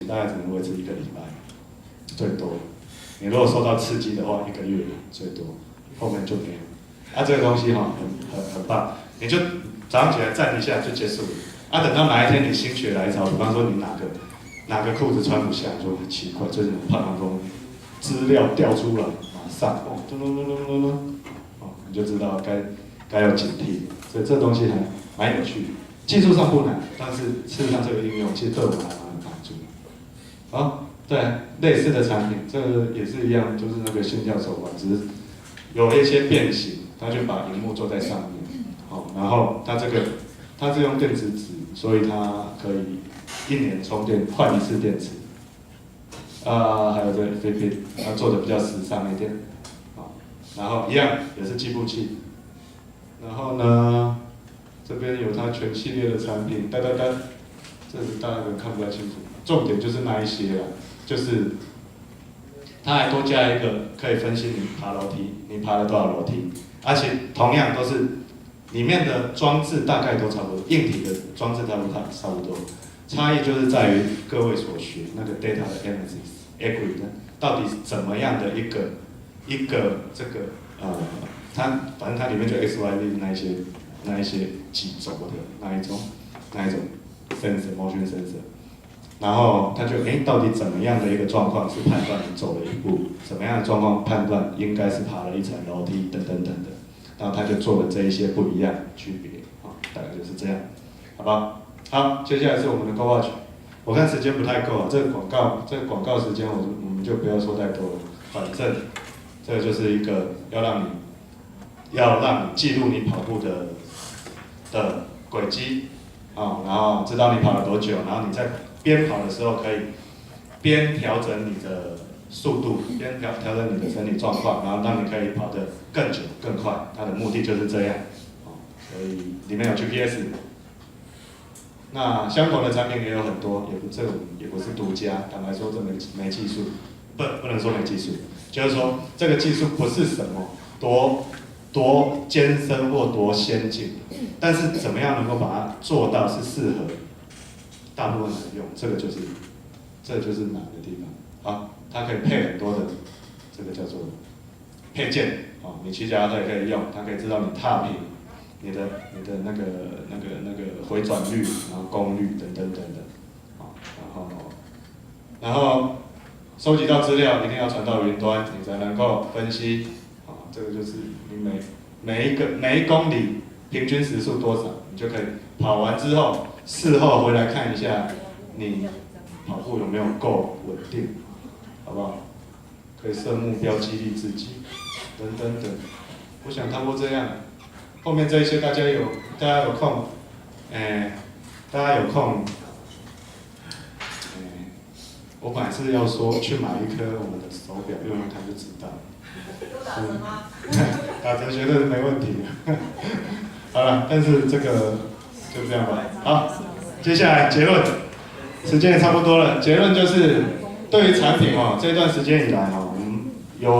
大概只能维持1个礼拜，最多。你如果受到刺激的话，1个月最多，后面就没有。这个东西很棒，你就早上起来站一下就结束了。等到哪一天你心血来潮，比方说你哪个裤子穿不下，就很奇怪，最近胖胖风资料调出来，马上咚咚咚咚咚咚，你就知道该要警惕。所以这东西还蛮有趣的，技术上不难，但是事实上这个应用其实对我们还蛮有帮助。好，对，类似的产品，这个也是一样，就是那个线条手环，只是有一些变形，它就把荧幕做在上面，然后它是用电子纸，所以它可以1年充电换1次电池。还有这个 Fitbit， 它做的比较时尚一点，然后一样也是计步器。然后呢，这边有它全系列的产品，这是大家可能看不太清楚，重点就是那一些啦，就是它还多加一个可以分析你爬楼梯，你爬了多少楼梯，而且同样都是里面的装置大概都差不多，硬体的装置差不多，差异就是在于各位所学那个 data 的 analysis、accurate 到底怎么样的一个这个反正它里面就 XYZ 那一些几轴的那一种 motion sensor， 然后它就到底怎么样的一个状况是判断你走了1步，怎么样的状况判断应该是爬了1层楼梯等等的，然后它就做了这一些不一样区别，大概就是这样，好吧？好，接下来是我们的 Go Watch， 我看时间不太够这个广告时间我们就不要说太多了，反正这个就是一个要让你记录你跑步的轨迹，然后知道你跑了多久，然后你在边跑的时候可以边调整你的速度，边调整你的身体状况，然后让你可以跑得更久更快。它的目的就是这样，所以里面有 GPS。那相同的产品也有很多，这种也不是独家。坦白说，这没技术，不能说没技术，就是说这个技术不是什么多艰深或多先进，但是怎么样能够把它做到是适合大部分人用，这就是难的地方。好，它可以配很多的这个叫做配件，你骑脚踏车也可以用，它可以知道你踏频。你的那个回转率，然后功率等等，然后收集到资料一定要传到云端，你才能够分析，这个就是你每一公里平均时速多少，你就可以跑完之后，事后回来看一下你跑步有没有够稳定，好不好？可以设目标激励自己，等等，我想差不多这样。后面这一些大家有空，大家有空，我本来是要说去买一颗我们的手表用用看就知道。有打折吗？打折绝对是没问题的。好了，但是这个就这样吧。好，接下来结论，时间也差不多了。结论就是，对于产品这段时间以来我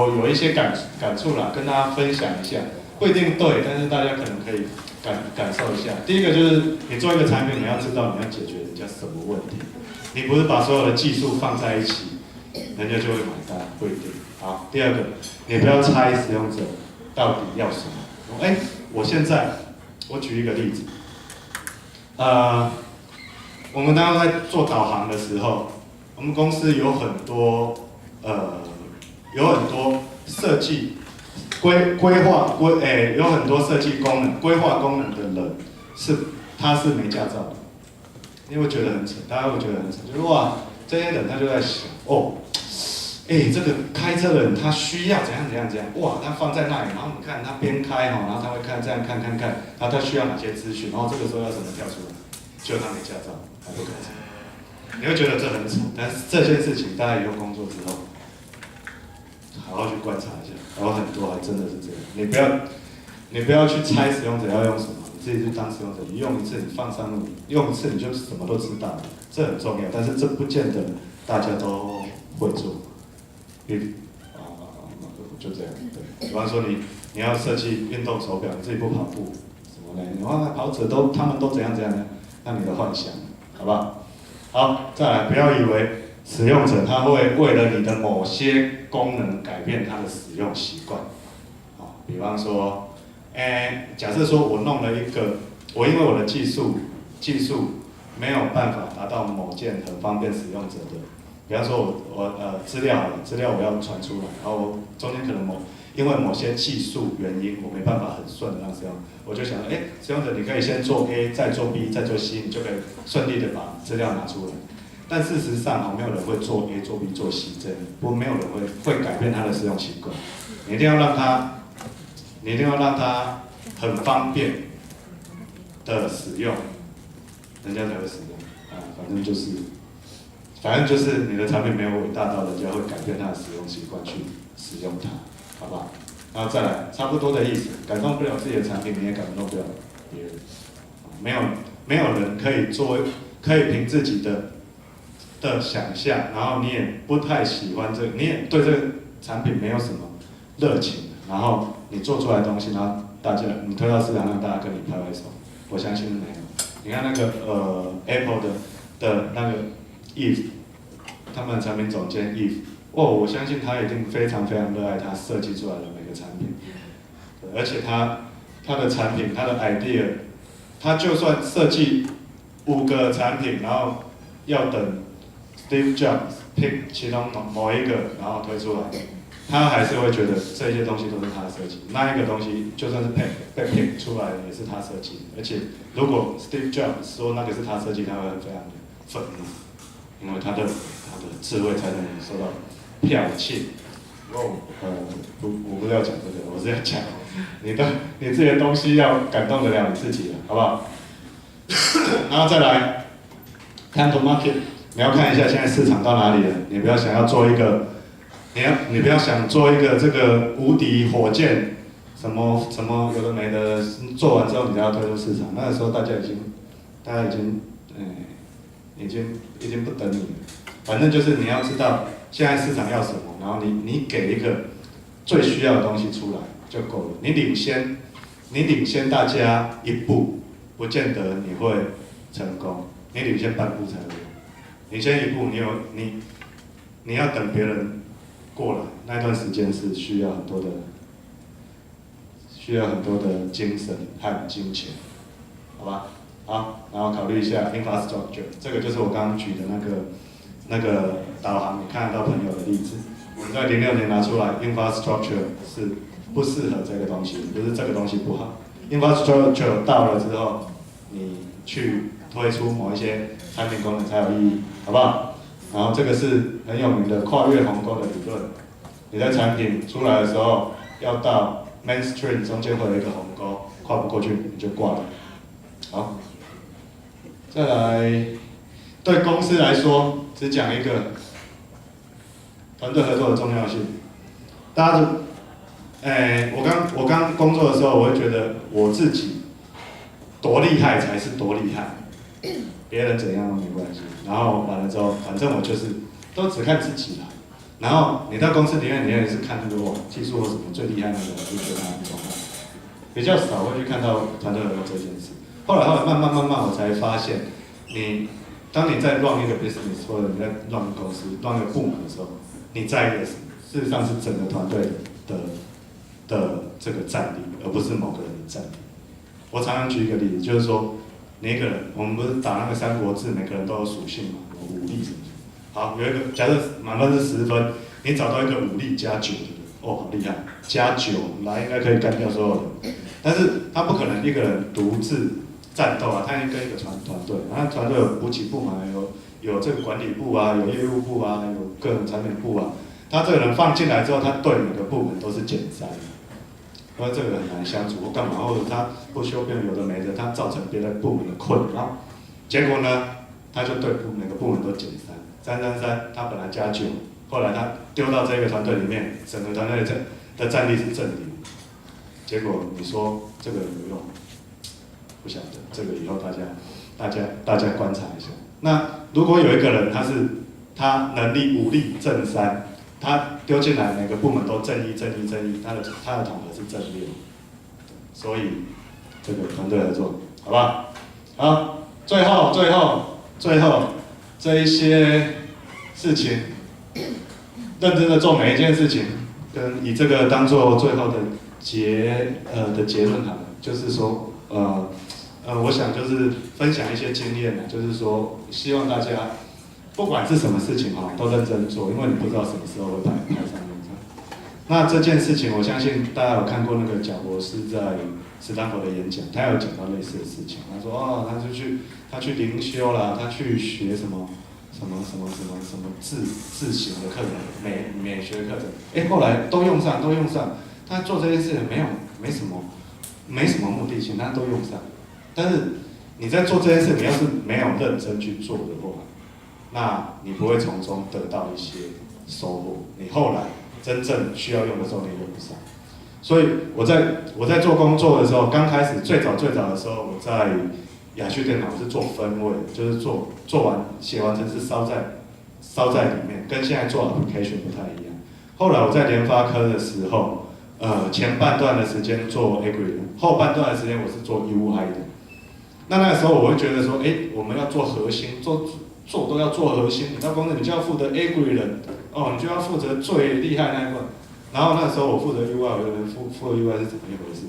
们有一些感触啦，跟大家分享一下。不一定对，但是大家可能可以感受一下。第一个就是你做一个产品，你要知道你要解决人家什么问题。你不是把所有的技术放在一起，人家就会买单，不一定。好，第二个，你不要猜使用者到底要什么。我举一个例子，我们当时在做导航的时候，我们公司有很多设计。有很多设计功能、规划功能的人他是没驾照的，你会觉得很扯，大家会觉得很扯，就是哇，这些人他就在想这个开车的人他需要怎样，哇，他放在那里，然后你看他边开然后他会这样看，然后他需要哪些资讯，然后这个时候要怎么跳出来，就他没驾照，他不开车，你会觉得这很扯，但是这件事情大家以后工作之后，好好去观察一下。然后很多还真的是这样，你不要去猜使用者要用什么，你自己去当使用者，你用一次你放上路，用一次你就什么都知道了，这很重要，但是这不见得大家都会做，就这样，对。比方说你要设计运动手表，你自己不跑步，什么呢？然后跑者他们都怎样呢？那你的幻想，好不好？好，再来，不要以为使用者他会为了你的某些功能改变他的使用习惯。好，比方说，假设说我弄了一个，我因为我的技术没有办法达到某件很方便使用者的，比方说我资料我要传出来，然后中间可能因为某些技术原因，我没办法很顺的让使用，我就想，使用者你可以先做 A， 再做 B， 再做 C， 你就可以顺利的把资料拿出来。但事实上，没有人会做 A、做 B、做 C 这样，不过没有人会改变他的使用习惯。你一定要让他很方便的使用，人家才会使用。反正就是你的产品没有伟大到人家会改变他的使用习惯去使用它，好不好？然后再来，差不多的意思，感动不了自己的产品，你也感动不了别人。没有人可以凭自己的想象，然后你也不太喜欢你也对这个产品没有什么热情，然后你做出来的东西，然后你推到市场让大家跟你拍拍手，我相信是没有。你看那个Apple 的那个 Eve， 他们的产品总监 Eve， 我相信他一定非常非常热爱他设计出来的每个产品，而且他的产品，他的 idea， 他就算设计5个产品，然后要等 Steve Jobs pick 其中某一个，然后推出来，他还是会觉得这些东西都是他设计。那一个东西就算是被 pick 出来也是他设计的，而且如果 Steve Jobs 说那个是他设计，他会非常的愤怒，因为他的智慧才能受到剽窃。我不是要讲这个，我是要讲你自己的东西要感动得了你自己的，好不好？然后再来看 to market。你要看一下现在市场到哪里了，你不要想要做一个，你不要想做一个这个无敌火箭，什么有的没的，做完之后你才要推入市场，那个时候大家已经不等你了。反正就是你要知道现在市场要什么，然后你给一个最需要的东西出来就够了。你领先大家一步，不见得你会成功，你领先半步才会。领先一步，你要等别人过来，那段时间是需要很多的精神和金钱，好吧？好，然后考虑一下 infrastructure， 这个就是我刚刚举的那个导航你看得到朋友的例子。我们在06年拿出来 infrastructure 是不适合这个东西，不是这个东西不好。infrastructure 到了之后，你去推出某一些产品功能才有意义，好不好？然后这个是很有名的跨越鸿沟的理论。你在产品出来的时候，要到 mainstream 中间会有一个鸿沟，跨不过去你就挂了。好，再来，对公司来说，只讲一个团队合作的重要性。大家我刚工作的时候，我会觉得我自己多厉害才是多厉害。别人怎样都没关系，然后完了之后，反正我就是都只看自己啦。然后你到公司里面，你也是看那个技术或什么最厉害那个，就觉得他很重要。比较少会去看到团队合作这件事。后来慢慢我才发现，当你在 run 一个 business 或者你在 run 公司、run 一个部门的时候，你在意的事实上是整个团队的这个战力，而不是某个人的战力。我常常举一个例子，就是说。每个人，我们不是打那个《三国志》，每个人都有属性嘛，有武力什么的。好，有一个，假设满分是10分，你找到一个武力+9的人，好厉害，+9，来应该可以干掉所有人。但是他不可能一个人独自战斗啊，他一定跟一个团队，然后团队有补给部嘛，有这个管理部啊，有业务部啊，有个人产品部啊。他这个人放进来之后，他对每个部门都是减3。因为这个很难相处或干嘛，或者他不修边有的没的，他造成别的部门的困扰。结果呢，他就对每个部门都减3，他本来+9，后来他丢到这个团队里面，整个团队的战力是正0。结果你说这个有没有用？不晓得，这个以后大家观察一下。那如果有一个人他能力武力正3。他丢进来，每个部门都正1，他的统合是正6，所以这个团队合作，好吧？好，最后这一些事情，认真的做每一件事情，跟以这个当做最后的结论好了，就是说我想就是分享一些经验呢，就是说希望大家不管是什么事情哈，都认真做，因为你不知道什么时候会派上用场。那这件事情，我相信大家有看过那个贾博士在斯坦福的演讲，他有讲到类似的事情。他说他去灵修啦，他去学什么字形的课程、美学课程，后来都用上。他做这件事没什么目的性，他都用上。但是你在做这件事，你要是没有认真去做的话，那你不会从中得到一些收获。你后来真正需要用的时候，你用不上。所以我在做工作的时候，刚开始最早的时候，我在雅趣电脑是做分位，就是写完程式烧在里面，跟现在做 application 不太一样。后来我在联发科的时候，前半段的时间做 Agree， 后半段的时间我是做 UI 的。那个时候我会觉得说，我们要做核心，做都要做核心。你到公司你就要负责 Agree 人，你就要负责最厉害那一块。然后那时候我负责 UI， 有人负责 UI 是怎么一回事？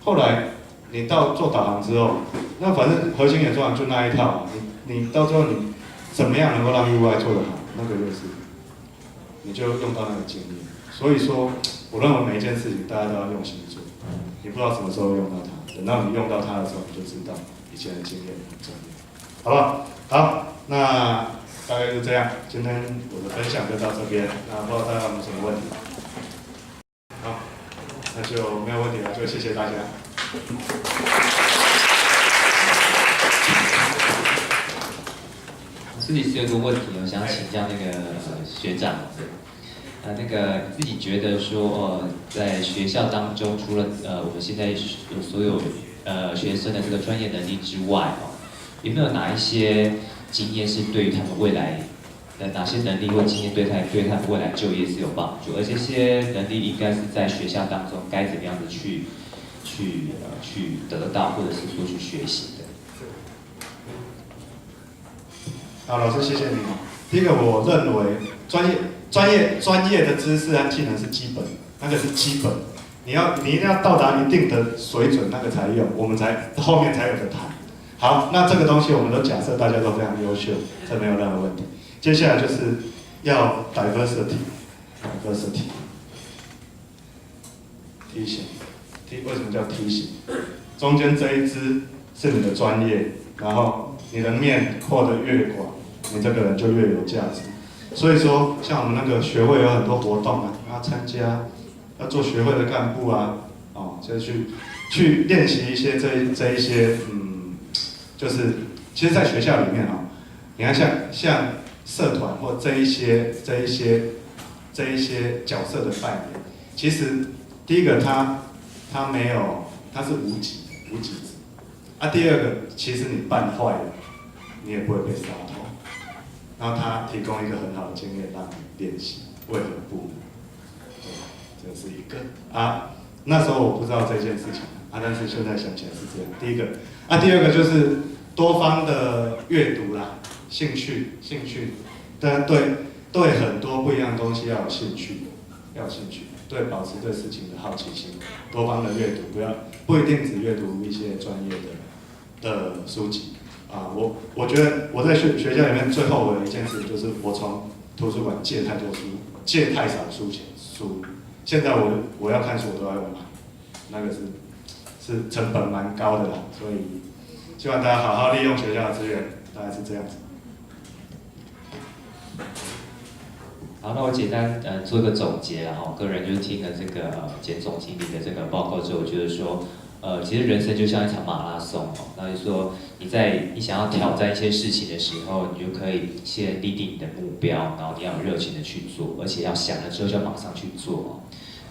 后来你到做导航之后，那反正核心演算就那一套，你到最后你怎么样能够让 UI 做得好，那个就是你就用到那个经验。所以说，我认为每一件事情大家都要用心做，你不知道什么时候用到它，等到你用到它的时候，你就知道以前的经验很重要，好不好？好，那大概就这样，今天我的分享就到这边，那不知道大家有没有什么问题？好，那就没有问题了，就谢谢大家。这里是有个问题，我想请教那个学长，那个自己觉得说，在学校当中，除了我们现在有所有学生的这个专业能力之外，有没有哪一些经验是对于他们未来哪些能力或经验对他们未来就业是有帮助？而这些能力应该是在学校当中该怎么样的去得到，或者是说去学习的？好，老师谢谢你。第一个，我认为专业的知识和技能是基本，那个是基本。你一定要到达一定的水准，那个才用，我们后面才有的谈。好，那这个东西我们都假设大家都非常优秀，这没有任何问题。接下来就是要 diversity， 梯形，为什么叫梯形？中间这一支是你的专业，然后你的面扩得越广，你这个人就越有价值。所以说，像我们那个学会有很多活动要参加，要做学会的干部就是去练习一些这一些就是其实，在学校里面你看像社团或这一些角色的扮演，其实第一个他没有，他是无己值第二个，其实你办坏了，你也不会被杀头。然后他提供一个很好的经验让你练习，为何不呢？这是一个那时候我不知道这件事情但是现在想起来是这样。第一个第二个就是多方的阅读啦，兴趣，但对很多不一样的东西要有兴趣，对保持对事情的好奇心，多方的阅读，不一定只阅读一些专业的书籍我觉得我在学校里面最后悔的一件事就是我从图书馆借太少书，现在我要看书我都要用买，那个是成本蛮高的啦，所以希望大家好好利用学校的资源，大概是这样子。好，那我简单做一个总结啦个人就是听了这个简总经理的这个报告之后，我觉得说其实人生就像一场马拉松那就是说你想要挑战一些事情的时候，你就可以先立定你的目标，然后你要有热情的去做，而且要想了之后就马上去做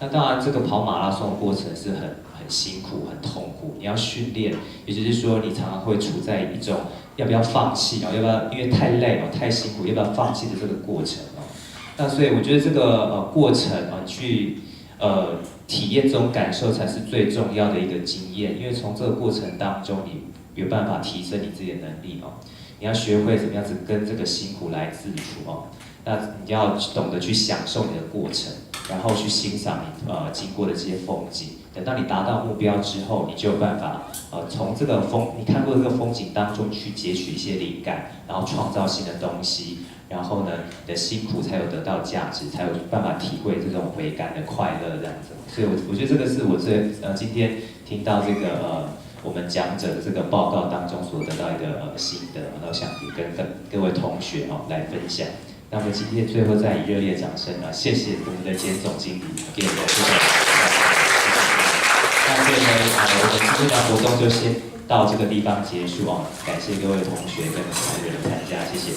那当然，这个跑马拉松的过程是很辛苦、很痛苦，你要训练，也就是说你常常会处在一种要不要放弃要不要因为太累太辛苦，要不要放弃的这个过程那所以我觉得这个过程去体验这种感受才是最重要的一个经验，因为从这个过程当中，你有办法提升你自己的能力你要学会怎么样子跟这个辛苦来自处那你要懂得去享受你的过程，然后去欣赏你经过的这些风景。等到你达到目标之后，你就有办法从这个你看过这个风景当中去截取一些灵感，然后创造新的东西。然后呢，你的辛苦才有得到价值，才有办法体会这种回甘的快乐这样子。所以我觉得这个是我今天听到这个我们讲者的这个报告当中所得到一个心得，然后想跟各位同学来分享。那我们今天最后再以热烈掌声谢谢我们的简总经理给我们的这个。那所以呢，我们今天的活动就先到这个地方结束感谢各位同学跟参与的参加，谢谢。